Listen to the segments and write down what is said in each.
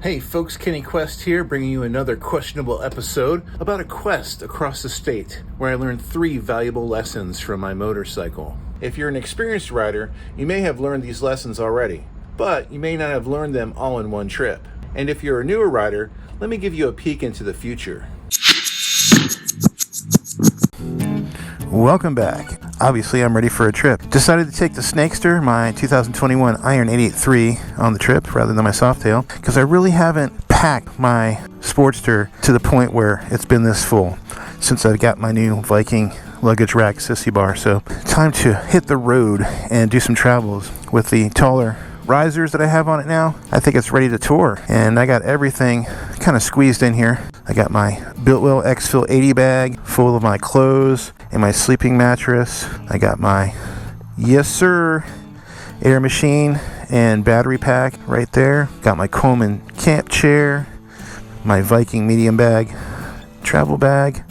Hey folks, Kenny Quest here, bringing you another questionable episode about a quest across the state where I learned 3 valuable lessons from my motorcycle. If you're an experienced rider, you may have learned these lessons already, but you may not have learned them all in one trip. And if you're a newer rider, let me give you a peek into the future. Welcome back. Obviously, I'm ready for a trip. Decided to take the Snakester, my 2021 Iron 88.3, on the trip rather than my Softail, because I really haven't packed my Sportster to the point where it's been this full since I got my new Viking luggage rack sissy bar. So time to hit the road and do some travels with the taller risers that I have on it now. I think it's ready to tour, and I got everything kind of squeezed in here. I got my Biltwell X-Fill 80 bag full of my clothes and my sleeping mattress. I got my Yes Sir air machine and battery pack right there. Got my Coleman camp chair, my Viking medium bag, travel bag,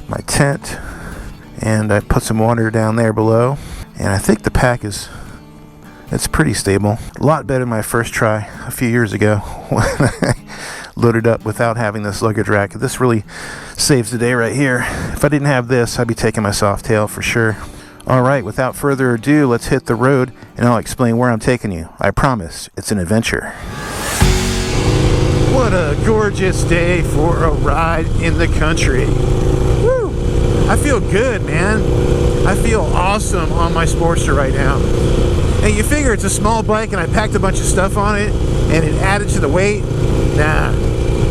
my tent, and I put some water down there below. And I think the pack it's pretty stable. A lot better than my first try a few years ago when I loaded up without having this luggage rack. This really saves the day right here. If I didn't have this, I'd be taking my Softail for sure. Alright, without further ado, let's hit the road and I'll explain where I'm taking you. I promise, it's an adventure. What a gorgeous day for a ride in the country. Woo! I feel good, man. I feel awesome on my Sportster right now. And you figure it's a small bike and I packed a bunch of stuff on it and it added to the weight. Nah,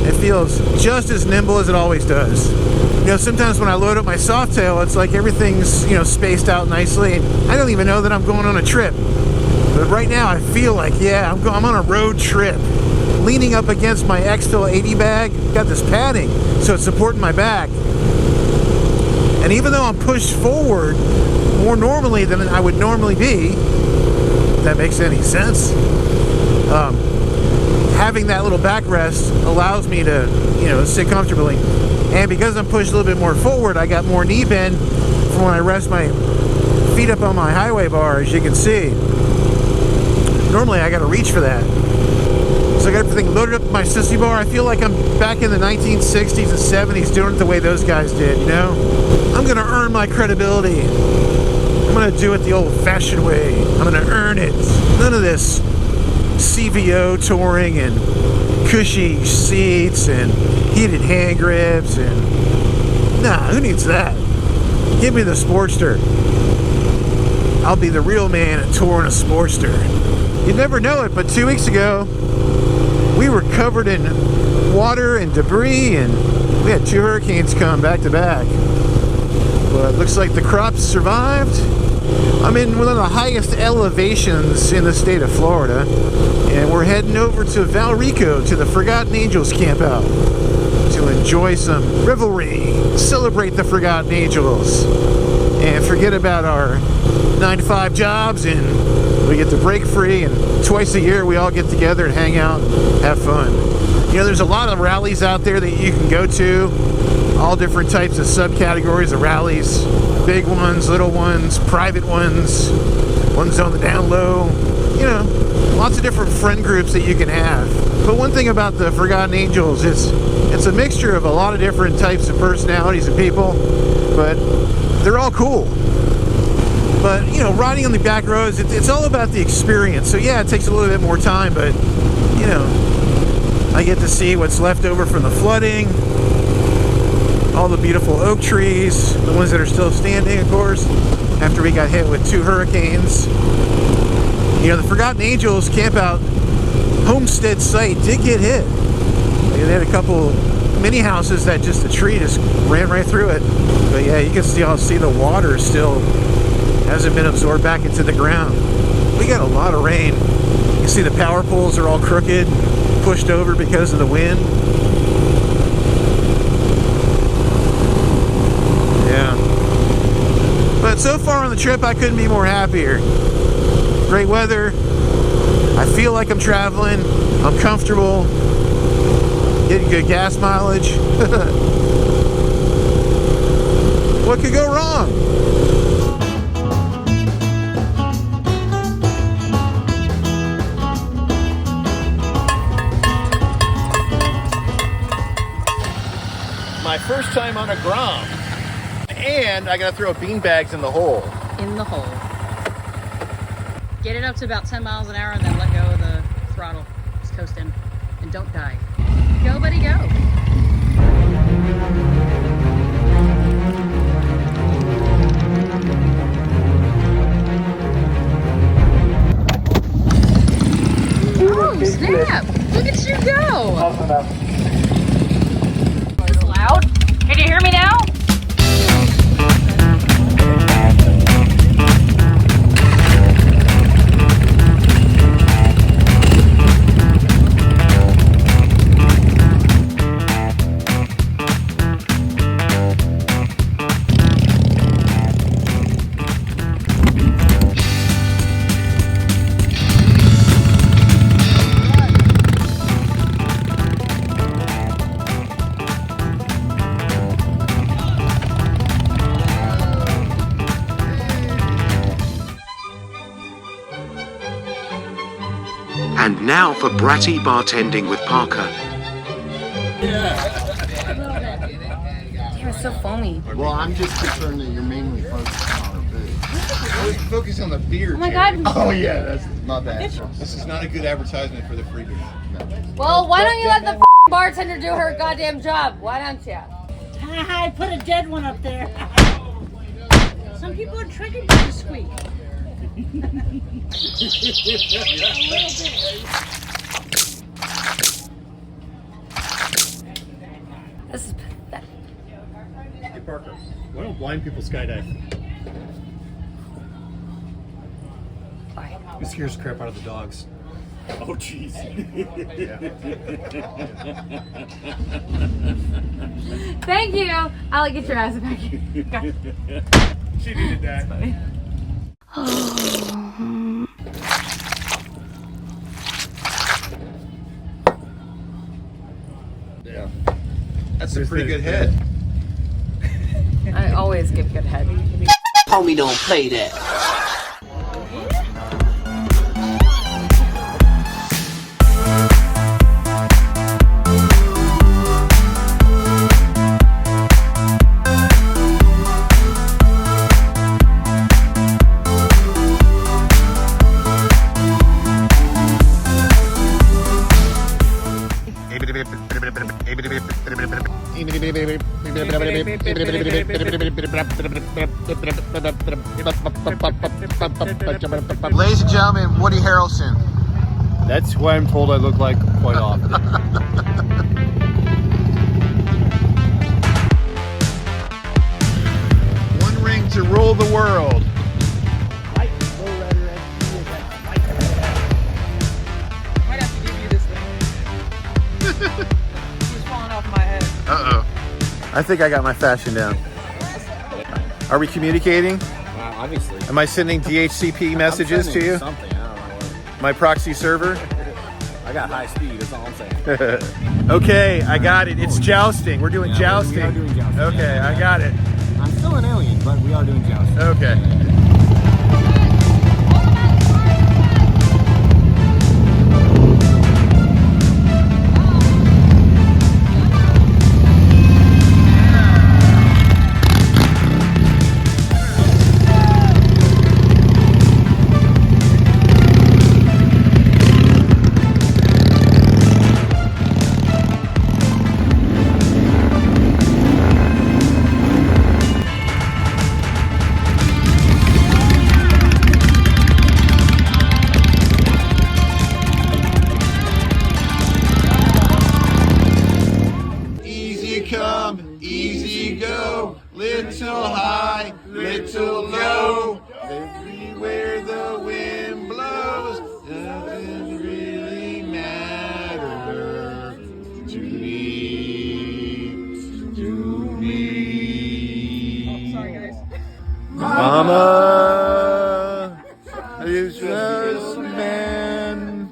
it feels just as nimble as it always does. You know, sometimes when I load up my Softail, it's like everything's, spaced out nicely. And I don't even know that I'm going on a trip. But right now I feel like, I'm on a road trip. Leaning up against my X-Fill 80 bag, got this padding, so it's supporting my back. And even though I'm pushed forward more normally than I would normally be, if that makes any sense, having that little backrest allows me to, sit comfortably. And because I'm pushed a little bit more forward, I got more knee bend from when I rest my feet up on my highway bar, as you can see. Normally I gotta reach for that. So I got everything loaded up in my sissy bar. I feel like I'm back in the 1960s and 70s doing it the way those guys did, I'm gonna earn my credibility. I'm gonna do it the old-fashioned way. I'm gonna earn it. None of this CVO touring and cushy seats and heated hand grips and who needs that? Give me the Sportster. I'll be the real man at touring a Sportster. You'd never know it, but 2 weeks ago we were covered in water and debris, and we had 2 hurricanes come back to back. But it looks like the crops survived. I'm in one of the highest elevations in the state of Florida, and we're heading over to Valrico to the Forgotten Angels camp out to enjoy some revelry, celebrate the Forgotten Angels, and forget about our 9-to-5 jobs, and we get to break free, and twice a year we all get together and hang out, have fun. There's a lot of rallies out there that you can go to, all different types of subcategories of rallies, big ones, little ones, private ones on the down low, lots of different friend groups that you can have. But one thing about the Forgotten Angels is it's a mixture of a lot of different types of personalities and people, but they're all cool. But, riding on the back roads, it's all about the experience. So yeah, it takes a little bit more time, but, I get to see what's left over from the flooding, all the beautiful oak trees, the ones that are still standing, of course, after we got hit with 2 hurricanes. The Forgotten Angels campout homestead site did get hit. They had a couple mini houses that just the tree just ran right through it. But yeah, you can see the water still hasn't been absorbed back into the ground. We got a lot of rain. You see the power poles are all crooked, pushed over because of the wind. Yeah. But so far on the trip, I couldn't be more happier. Great weather. I feel like I'm traveling. I'm comfortable. Getting good gas mileage. What could go wrong? my first time on a Grom. And I gotta throw bean bags in the hole. In the hole. Get it up to about 10 miles an hour and then let go of the throttle. Just coast in and don't die. Go, buddy, go. Oh, snap! Look at you go! Is this loud? Can you hear me now? And now for bratty bartending with Parker. Damn, it's so foamy. Well, I'm just concerned that you're mainly focused on her food. I was focused on the beer. Oh my god. Oh yeah, that's not bad. This is not a good advertisement for the free beer. Well, why don't you let the bartender do her goddamn job? Why don't you? I put a dead one up there. Some people are triggered by the squeak. This is pathetic. Hey Parker, why don't blind people skydive? Why? It scares the crap out of the dogs. Oh jeez. Thank you. I'll get your ass back here. She needed that. Yeah. That's a pretty good head. I always give good head. Homie, don't play that. Ladies and gentlemen, Woody Harrelson. That's what I'm told I look like quite often. One ring to rule the world. Might have to give you this thing. He's falling off my head. Uh-oh. I think I got my fashion down. Are we communicating? Obviously. Am I sending DHCP messages to you? Something, I don't know what. My proxy server? I got high speed, that's all I'm saying. Okay, I got it. It's jousting. We're doing jousting. We are doing jousting. Okay, I got it. I'm still an alien, but we are doing jousting. Okay. Come, easy go, little high, little low. Everywhere the wind blows, doesn't really matter to me. Oh, sorry, guys. Mama, is just a man.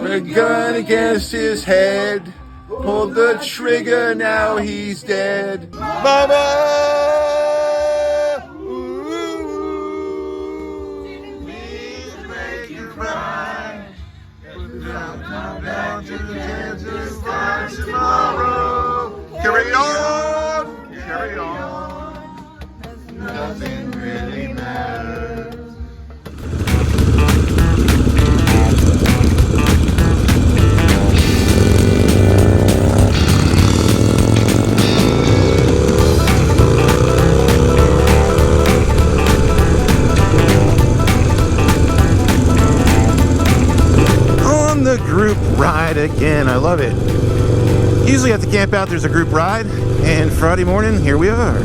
With a gun against his head. Pulled the trigger, now he's dead. Mama! Ooh, please make you cry. Come down to the Kansas line tomorrow. Carry on! Again, I love it. Usually at the camp out there's a group ride, and Friday morning, here we are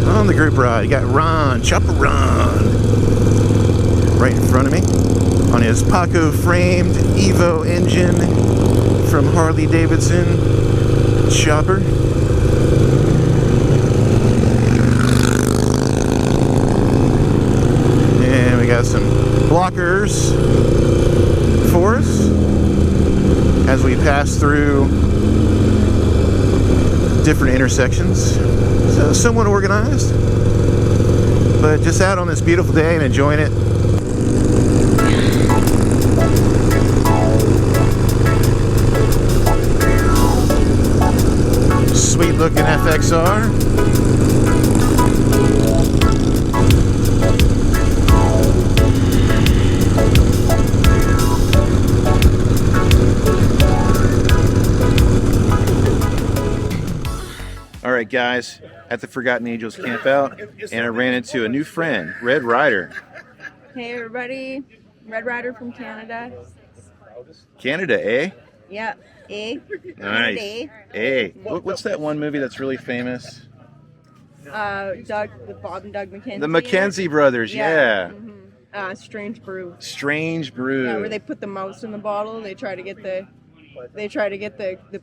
on the group ride. You got Ron, Chopper Ron, right in front of me on his Paco framed Evo engine from Harley Davidson chopper. And we got some blockers for us as we pass through different intersections. So somewhat organized, but just out on this beautiful day and enjoying it. Sweet looking FXR. Alright guys, at the Forgotten Angels camp out, and I ran into a new friend, Red Rider. Hey everybody, Red Rider from Canada. Canada, eh? Yeah, eh? Nice. Eh. What's that one movie that's really famous? Doug, with Bob and Doug McKenzie. The McKenzie brothers, yeah. Mm-hmm. Strange Brew. Strange Brew. Yeah, where they put the mouse in the bottle. They try to get the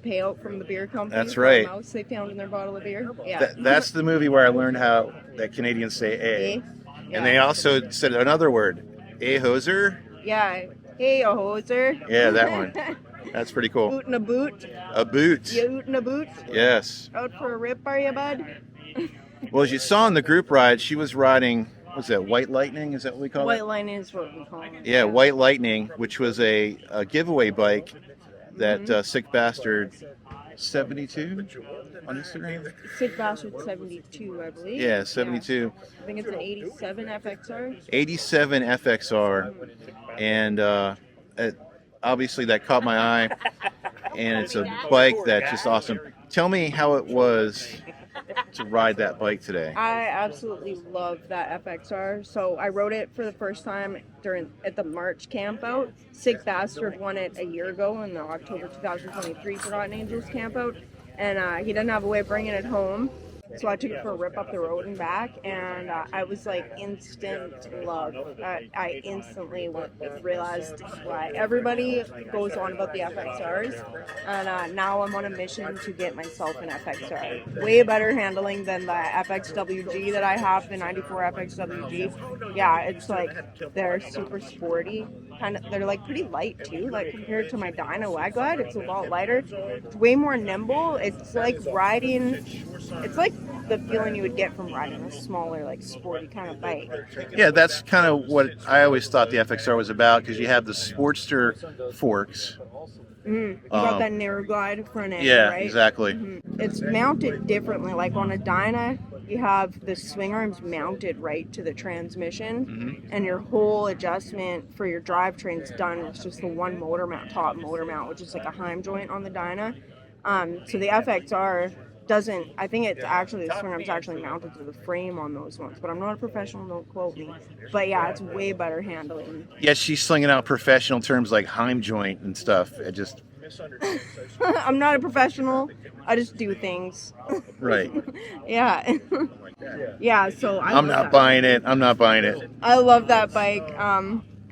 payout from the beer company. That's right. The mouse they found in their bottle of beer. Yeah. That's the movie where I learned how that Canadians say eh. Yeah. And they also said another word, eh hoser. Yeah. Hey, a hoser. Yeah, that one. That's pretty cool. Boot in a boot. A boot. You oot in a boot. Yes. Out for a rip, are you, bud? Well, as you saw in the group ride, she was riding, what's that, White Lightning? Is that what we call it? White Lightning is what we call it. Yeah, White Lightning, which was a giveaway bike that Sick Bastard 72 on Instagram? Sick Bastard 72, I believe. Yeah, 72. Yeah. I think it's an 87 FXR. 87 FXR. And obviously that caught my eye. And it's a bike that's just awesome. Tell me how it was to ride that bike today. I absolutely love that FXR. So I rode it for the first time at the March camp out. Sick Bastard won it a year ago in the October 2023 Forgotten Angels camp out, and he didn't have a way of bringing it home. So I took it for a rip up the road and back, and I was like instant love. I instantly realized why everybody goes on about the FXRs, and now I'm on a mission to get myself an FXR. Way better handling than the FXWG that I have, the 94 FXWG. Yeah, it's like they're super sporty. They're like pretty light too, like compared to my dyno I got. It's a lot lighter. It's way more nimble. It's like riding. It's like the feeling you would get from riding a smaller, like sporty kind of bike. Yeah, that's kind of what I always thought the FXR was about, because you have the Sportster forks. You got that narrow glide front end, yeah, right? Exactly. It's mounted differently. Like on a Dyna, you have the swing arms mounted right to the transmission, and your whole adjustment for your drivetrain's done with just the one motor mount, top motor mount, which is like a Heim joint on the Dyna. So the FXR doesn't, I think it's actually, the swing arm's actually mounted to the frame on those ones, but I'm not a professional, don't quote me. But yeah, it's way better handling. Yeah, she's slinging out professional terms like Heim joint and stuff. It just... I'm not a professional, I just do things. Right. Yeah. Yeah, so I'm not buying it. I'm not buying it. I love that bike.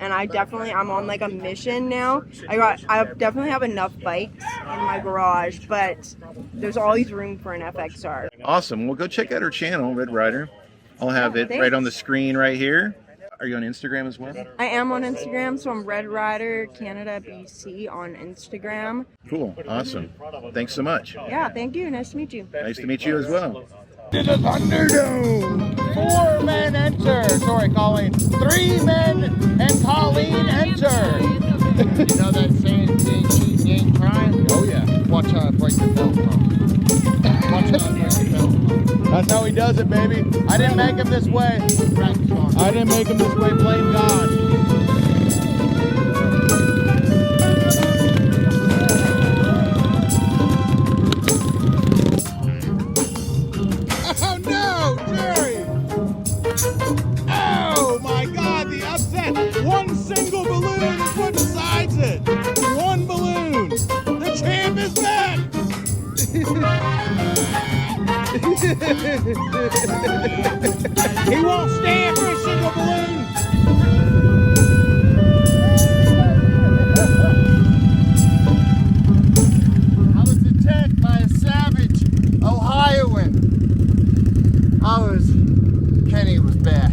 And I'm on like a mission now. I definitely have enough bikes in my garage, but there's always room for an FXR. Awesome. Well, go check out her channel, Red Rider. I'll have it right on the screen right here. Are you on Instagram as well? I am on Instagram, so I'm Red Rider Canada BC on Instagram. Cool. Awesome. Thanks so much. Yeah, thank you. Nice to meet you. Nice to meet you as well. To the Thunderdome! 4 men enter. Sorry, Colleen. 3 men and Colleen enter. You know that saying, you ain't crying? Oh yeah. Watch how I break the belt, huh? Watch how I break the belt. That's how he does it, baby. I didn't make him this way. I didn't make him this way. Blame God. One single balloon is what decides it. One balloon. He won't stand for a single balloon. I was attacked by a savage Ohioan. Kenny was bad.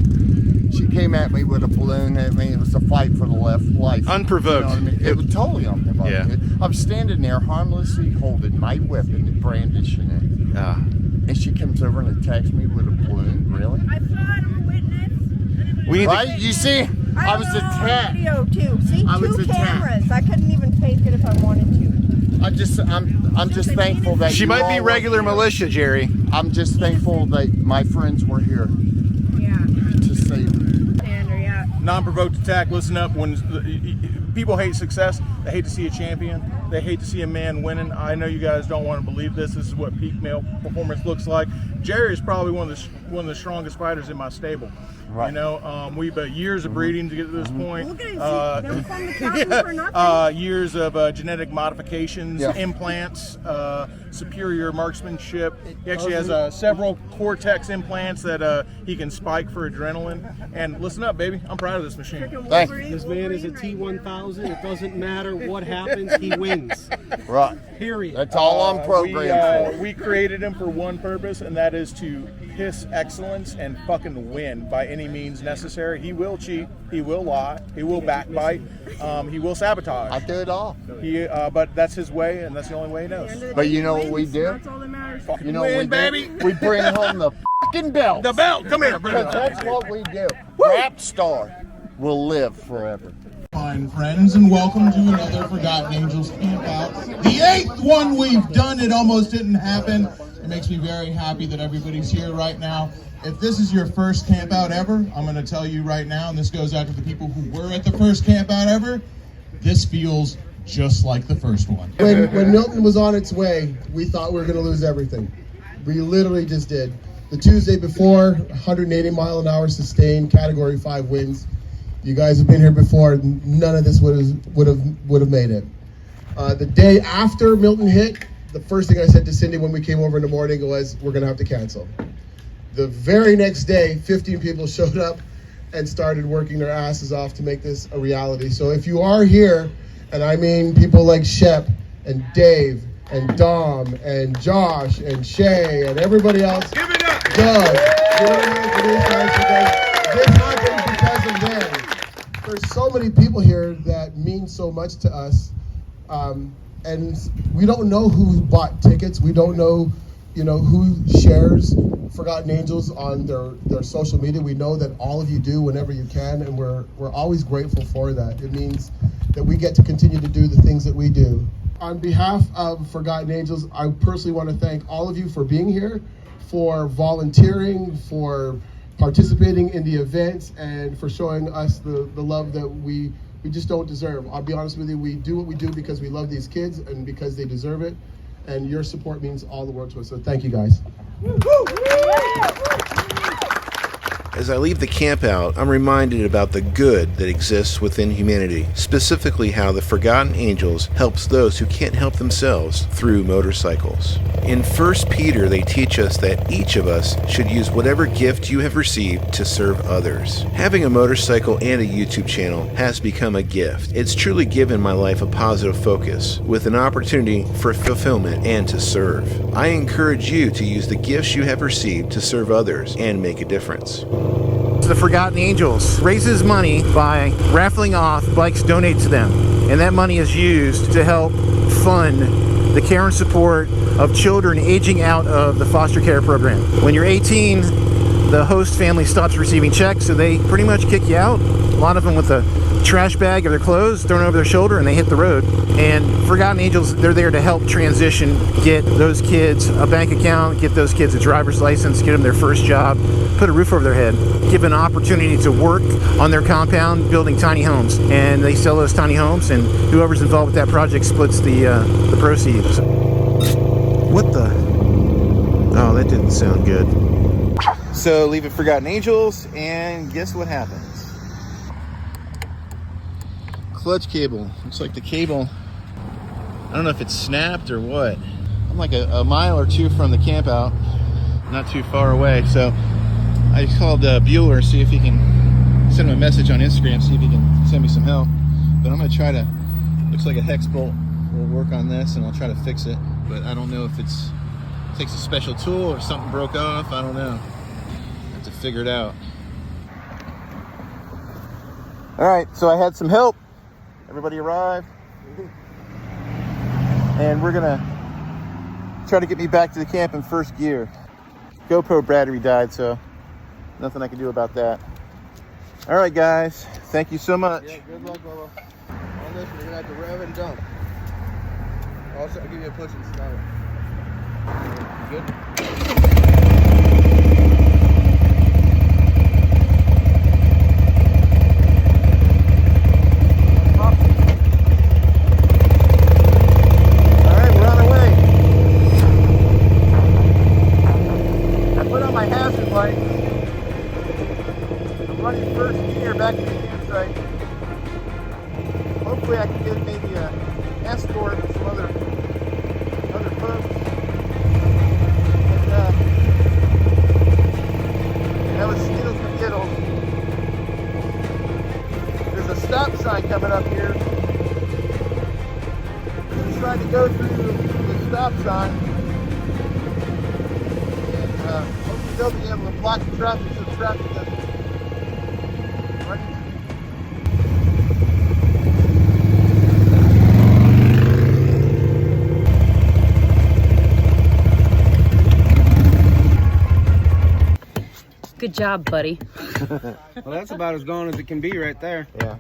She came at me with a balloon. I mean, it was a fight for the life. Unprovoked. You know what I mean? It was totally unprovoked. Yeah. I'm standing there harmlessly holding my weapon and brandishing it. Yeah. And she comes over and attacks me with a balloon. Really? I saw it. I'm a witness. We need Right? You see? I was attacked. Video too. See, I was two attacked. cameras. I couldn't even fake it if I wanted to. I'm just thankful that She you might all be were regular here. militia, Jerry. I'm just thankful that my friends were here Yeah. to save me. Andrew, yeah. Non-provoked attack. Listen up. When people hate success, they hate to see a champion. They hate to see a man winning. I know you guys don't want to believe this. This is what peak male performance looks like. Jerry is probably one of the strongest fighters in my stable. Right. You know, we've years of breeding to get to this point. Look at him. Don't call him the for nothing. Years of genetic modifications, Yeah. implants, superior marksmanship. He actually has several Cortex implants that he can spike for adrenaline. And listen up, baby. I'm proud of this machine. Thank you. This man is a T1000. It doesn't matter what happens, he wins. Right. Period. That's all I'm programmed for. We created him for one purpose, and that is to piss excellence and fucking win by any means necessary. He will cheat. He will lie. He will backbite. He will sabotage. I do it all. But that's his way, and that's the only way he knows. But you know what we do? That's all that matters. You know what we Win, baby. do? We bring home the fucking belt. The belt. Come here. Because that's what we do. Rap star will live forever. Fine friends, and welcome to another Forgotten Angels camp out. The 8th one we've done. It almost didn't happen. It makes me very happy that everybody's here right now. If this is your first camp out ever, I'm going to tell you right now, and this goes out to the people who were at the first camp out ever, this feels just like the first one. When Milton was on its way, we thought we were going to lose everything. We literally just did. The Tuesday before, 180 mile an hour sustained, Category 5 winds. You guys have been here before. None of this would have made it. The day after Milton hit, the first thing I said to Cindy when we came over in the morning was, we're going to have to cancel. The very next day, 15 people showed up and started working their asses off to make this a reality. So if you are here, and I mean people like Shep and Dave and Dom and Josh and Shay and everybody else, give it up. Doug, give it up for these guys because this happened because of them. There's so many people here that mean so much to us, and we don't know who bought tickets. We don't know, who shares Forgotten Angels on their social media. We know that all of you do whenever you can, and we're always grateful for that. It means that we get to continue to do the things that we do. On behalf of Forgotten Angels, I personally want to thank all of you for being here, for volunteering, for participating in the events, and for showing us the love that we just don't deserve. I'll be honest with you, we do what we do because we love these kids and because they deserve it, and your support means all the world to us, so thank you guys. As I leave the camp out, I'm reminded about the good that exists within humanity, specifically how the Forgotten Angels helps those who can't help themselves through motorcycles. In 1 Peter, they teach us that each of us should use whatever gift you have received to serve others. Having a motorcycle and a YouTube channel has become a gift. It's truly given my life a positive focus, with an opportunity for fulfillment and to serve. I encourage you to use the gifts you have received to serve others and make a difference. The Forgotten Angels raises money by raffling off bikes donated to them, and that money is used to help fund the care and support of children aging out of the foster care program. When you're 18, the host family stops receiving checks, so they pretty much kick you out. A lot of them with a trash bag of their clothes thrown over their shoulder, and they hit the road. And Forgotten Angels, they're there to help transition, get those kids a bank account, get those kids a driver's license, get them their first job, put a roof over their head, give an opportunity to work on their compound building tiny homes. And they sell those tiny homes, and whoever's involved with that project splits the proceeds. What the? Oh, that didn't sound good. So leave it Forgotten Angels, and guess what happens? Clutch cable. Looks like the cable, I don't know if it's snapped or what. I'm like a mile or two from the camp out, not too far away. So I called Bueller, see if he can send him a message on Instagram, see if he can send me some help. But I'm gonna try to, looks like a hex bolt will work on this, and I'll try to fix it. But I don't know if it takes a special tool or something broke off. I don't know. I have to figure it out. All right, so I had some help. Everybody arrived. And we're gonna try to get me back to the camp in first gear. GoPro battery died, so nothing I can do about that. All right, guys, thank you so much. Yeah, good luck, Bubba. On this, you're gonna have to rev and dump. Also, I'll give you a push and start. Good? Back to the campsite. Hopefully I can get maybe an escort with some other folks. But, that was Skittles and Giddles. There's a stop sign coming up here. I'm just trying to go through the stop sign. And hopefully they'll be able to block the traffic so the traffic doesn't. Good job, buddy. Well, that's about as gone as it can be right there. Yeah.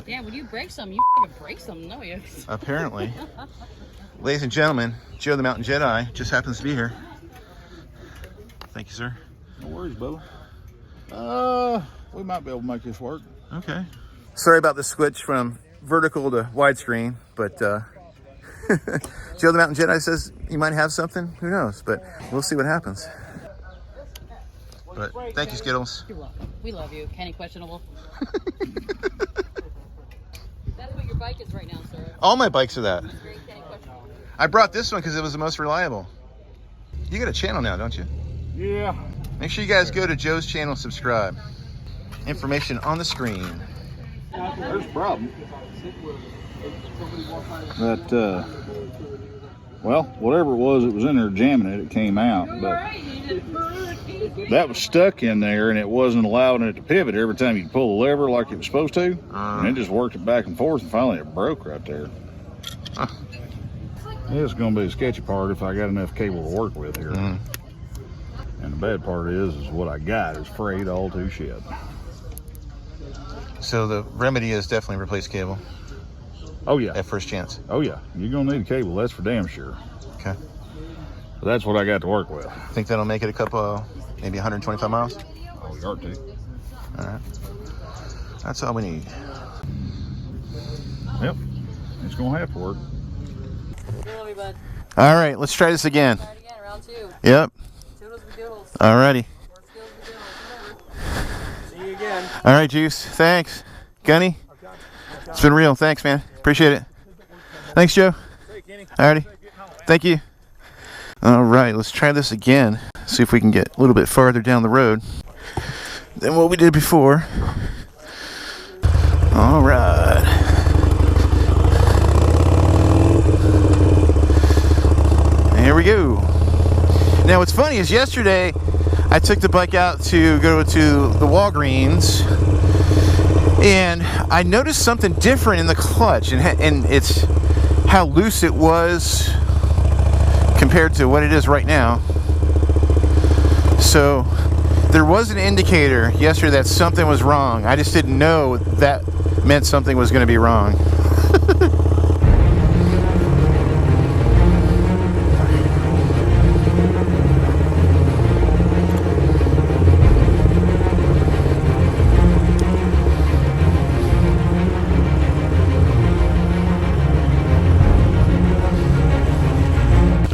Yeah, when you break something, you break something, don't you? Apparently. Ladies and gentlemen, Joe the Mountain Jedi just happens to be here. Thank you, sir. No worries, Bubba. We might be able to make this work. Okay. Sorry about the switch from vertical to widescreen, but Joe the Mountain Jedi says he might have something. Who knows? But we'll see what happens. But thank you, Skittles. You're welcome. We love you. Kenny Questionable. That's what your bike is right now, sir. All my bikes are that. I brought this one because it was the most reliable. You got a channel now, don't you? Yeah. Make sure you guys go to Joe's channel, subscribe. Information on the screen. There's a problem. That, well, whatever it was in there jamming it came out. But that was stuck in there, and it wasn't allowing it to pivot every time you pull the lever like it was supposed to. And it just worked it back and forth, and finally it broke right there. It's going to be a sketchy part if I got enough cable to work with here. And the bad part is what I got is frayed all to shit. So the remedy is definitely replace cable. Oh yeah. At first chance. Oh yeah. You're going to need a cable, that's for damn sure. Okay. So that's what I got to work with. Think that'll make it a couple, maybe 125 miles? Oh, you ought to. All right. That's all we need. Yep. It's going to have to work. Love you, bud. All right, let's try this again. Try it again, round 2. Yep. Toodles be doodles. All righty. See you again. All right, Juice. Thanks. Gunny? It's been real. Thanks, man. Appreciate it. Thanks, Joe. All righty. Thank you. All right, let's try this again. See if we can get a little bit farther down the road than what we did before. All right. Here we go. Now, what's funny is yesterday I took the bike out to go to the Walgreens, and I noticed something different in the clutch, and it's how loose it was compared to what it is right now. So there was an indicator yesterday that something was wrong. I just didn't know that meant something was going to be wrong.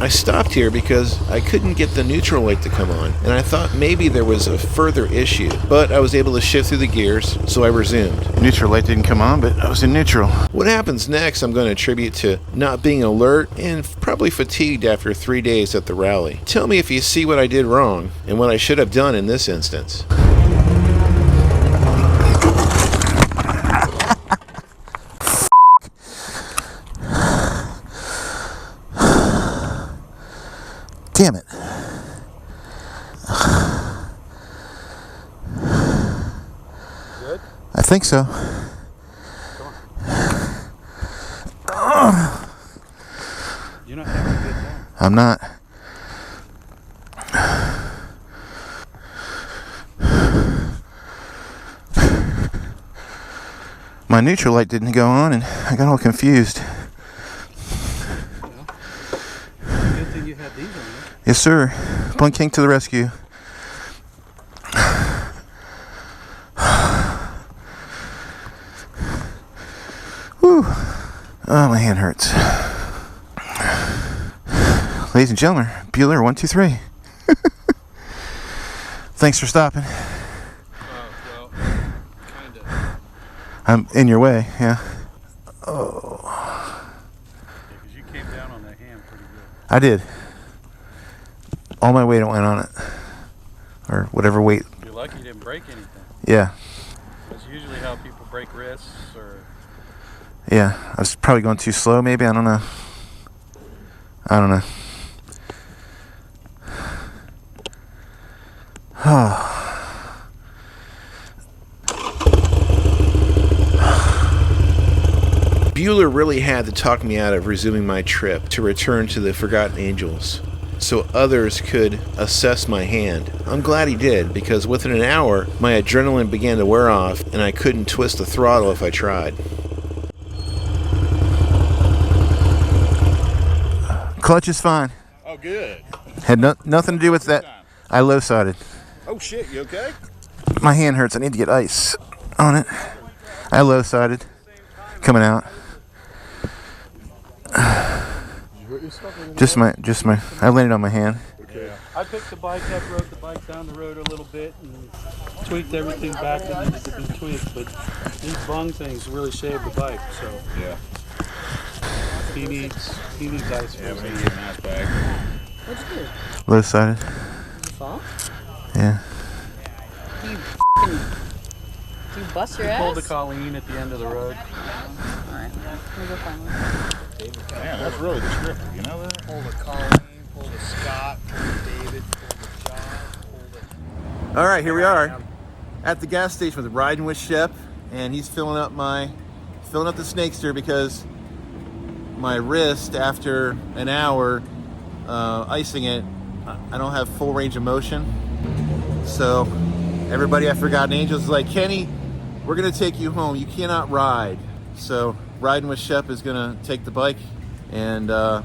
I I stopped here because I couldn't get the neutral light to come on, and I thought maybe there was a further issue, but I was able to shift through the gears, so I resumed. Neutral light didn't come on, but I was in neutral. What happens next I'm going to attribute to not being alert and probably fatigued after 3 days at the rally. Tell me if you see what I did wrong and what I should have done in this instance. Damn it. Good? I think so. You're not having a good time. I'm not. My neutral light didn't go on and I got all confused. Good thing you had these on. Yes, sir. Blink King to the rescue. Whew. Oh, my hand hurts. Ladies and gentlemen, Bueller 123. Thanks for stopping. Well, kind of. I'm in your way, yeah. Oh. Because you came down on that hand pretty good. I did. All my weight went on it. Or whatever weight. You're lucky you didn't break anything. Yeah. That's usually how people break wrists or... Yeah. I was probably going too slow, maybe. I don't know. I don't know. Bueller really had to talk me out of resuming my trip to return to the Forgotten Angels so others could assess my hand. I'm glad he did, because within an hour, my adrenaline began to wear off and I couldn't twist the throttle if I tried. Clutch is fine. Oh, good. Had nothing to do with that. I low-sided. Oh, shit. You okay? My hand hurts. I need to get ice on it. I low-sided. Coming out. Just my. I landed on my hand. Okay. I picked the bike up, rode the bike down the road a little bit, and tweaked everything back that needed to be tweaked. But these bung things really shaved the bike, so Yeah. he needs ice. Yeah, we need to get an ice bag. What'd you do? Low-sided. Did you fall? Yeah. Do you bust your Pulled the ass? Colleen at the end of the road. Alright, let me go find one. Man, that's really descriptive. You know that? Pull the Colleen, pull the Scott, pull the David, pull the John, pull the... All right, here we are at the gas station with Riding with Shep, and he's filling up the Snakester because my wrist, after an hour icing it, I don't have full range of motion. So everybody at Forgotten Angels is like, Kenny, we're gonna take you home. You cannot ride. So Riding with Shep is gonna take the bike, and I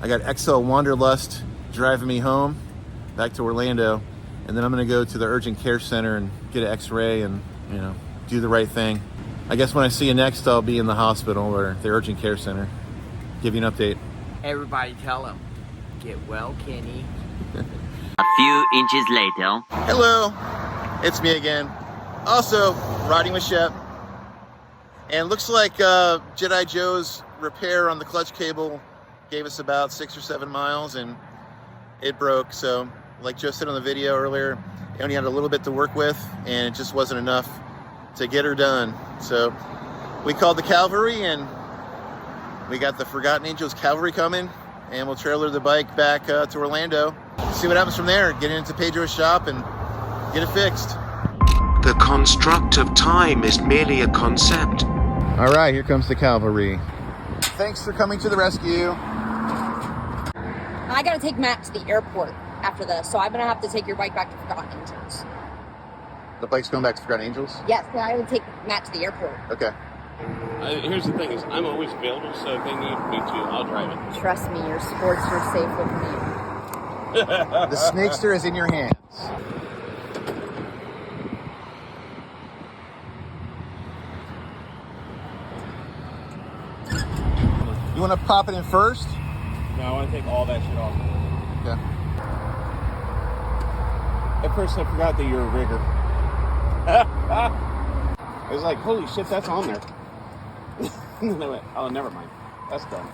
got XL Wanderlust driving me home back to Orlando, and then I'm gonna go to the urgent care center and get an X-ray and, you know, do the right thing. I guess when I see you next, I'll be in the hospital or the urgent care center. Give you an update. Everybody tell him, get well, Kenny. A few inches later. Hello, it's me again. Also, Riding with Shep. And looks like Jedi Joe's repair on the clutch cable gave us about 6 or 7 miles and it broke. So like Joe said on the video earlier, I only had a little bit to work with and it just wasn't enough to get her done. So we called the cavalry and we got the Forgotten Angels cavalry coming, and we'll trailer the bike back to Orlando. See what happens from there. Get into Pedro's shop and get it fixed. The construct of time is merely a concept. All right, here comes the cavalry. Thanks for coming to the rescue. I gotta take Matt to the airport after this, so I'm gonna have to take your bike back to Forgotten Angels. The bike's going back to Forgotten Angels? Yes, I would take Matt to the airport. Okay. Here's the thing: is I'm always available, so if they need me to, I'll drive it. Trust me, your Sportster's safe with me. The Snakester is in your hands. You want to pop it in first? No, I want to take all that shit off. Yeah. At first I forgot that you're a rigger. I was like, holy shit, that's on there. And then I went, oh, never mind. That's done.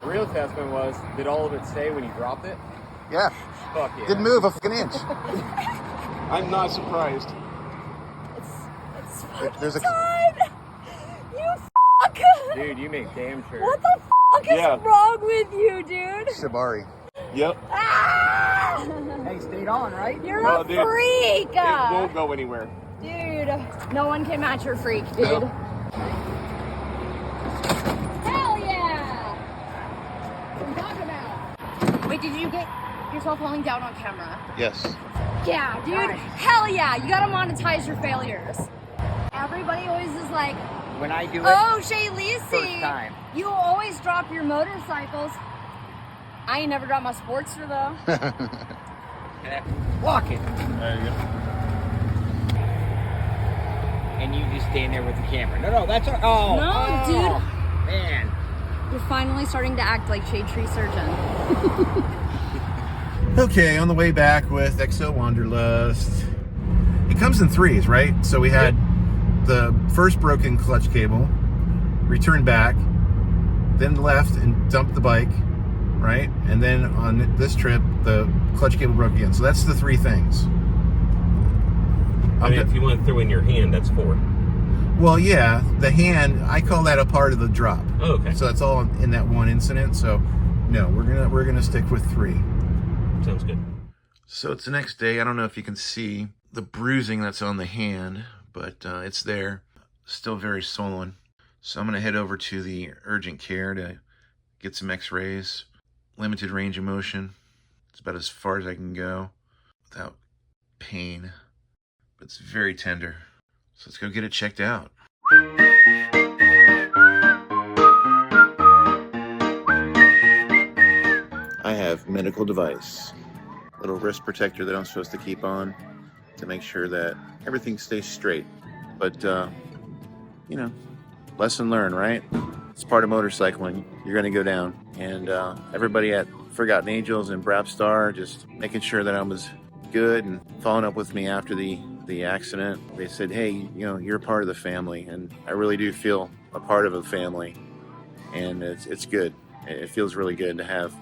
The real test one was, did all of it stay when you dropped it? Yeah. Fuck yeah. Didn't move a fucking inch. I'm not surprised. There's a You fuck! Dude, you make damn sure. What the fuck is wrong with you, dude? Shibari. Yep. Ah! Hey, stayed on, right? You're Oh, a dude, freak! It won't go anywhere. Dude, no one can match your freak, dude. Nope. Hell yeah! What are you talking about? Wait, did you get yourself falling down on camera? Yes. Yeah, dude. Hell yeah! You gotta monetize your failures. Everybody always is like, When I do it, oh, Shay Lisi, first time. you always drop your motorcycles. I ain't never dropped my Sportster though. Walk it. There you go. And you just stand there with the camera. No, that's our. Oh, No, dude. Man. You're finally starting to act like Shade Tree Surgeon. Okay, on the way back with Exo Wanderlust. It comes in threes, right? So we had the first broken clutch cable, returned back, then left and dumped the bike, right? And then on this trip, the clutch cable broke again. So that's the three things. I mean, if you want to throw in your hand, that's 4. Well, yeah, the hand, I call that a part of the drop. Oh, okay. So that's all in that one incident. So no, we're gonna stick with 3. Sounds good. So it's the next day. I don't know if you can see the bruising that's on the hand, but it's there. Still very swollen. So I'm going to head over to the urgent care to get some x-rays. Limited range of motion. It's about as far as I can go without pain. But it's very tender. So let's go get it checked out. I have medical device. Little wrist protector that I'm supposed to keep on to make sure that everything stays straight. But, you know, lesson learned, right? It's part of motorcycling. You're going to go down. And everybody at Forgotten Angels and Brapstar just making sure that I was good and following up with me after the accident. They said, hey, you know, you're a part of the family. And I really do feel a part of a family. And it's good. It feels really good to have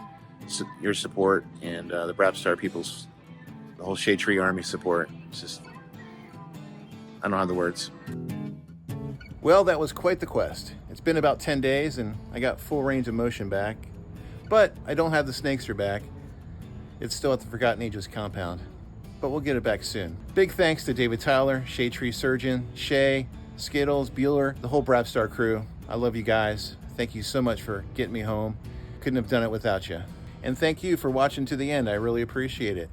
your support and the Brapstar people's, the whole Shade Tree Army support. It's just, I don't have the words. Well, that was quite the quest. It's been about 10 days and I got full range of motion back, but I don't have the Snakester back. It's still at the Forgotten Angels compound, but we'll get it back soon. Big thanks to David Tyler, Shade Tree Surgeon, Shay, Skittles, Bueller, the whole Brapstar crew. I love you guys. Thank you so much for getting me home. Couldn't have done it without you. And thank you for watching to the end. I really appreciate it.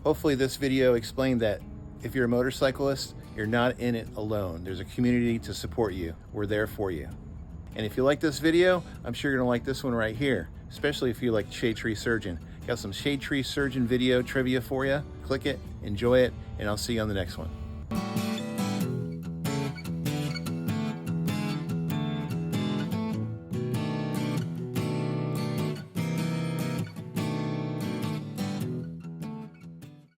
Hopefully this video explained that if you're a motorcyclist, you're not in it alone. There's a community to support you. We're there for you. And if you like this video, I'm sure you're gonna like this one right here, especially if you like Shade Tree Surgeon. Got some Shade Tree Surgeon video trivia for you. Click it, enjoy it, and I'll see you on the next one.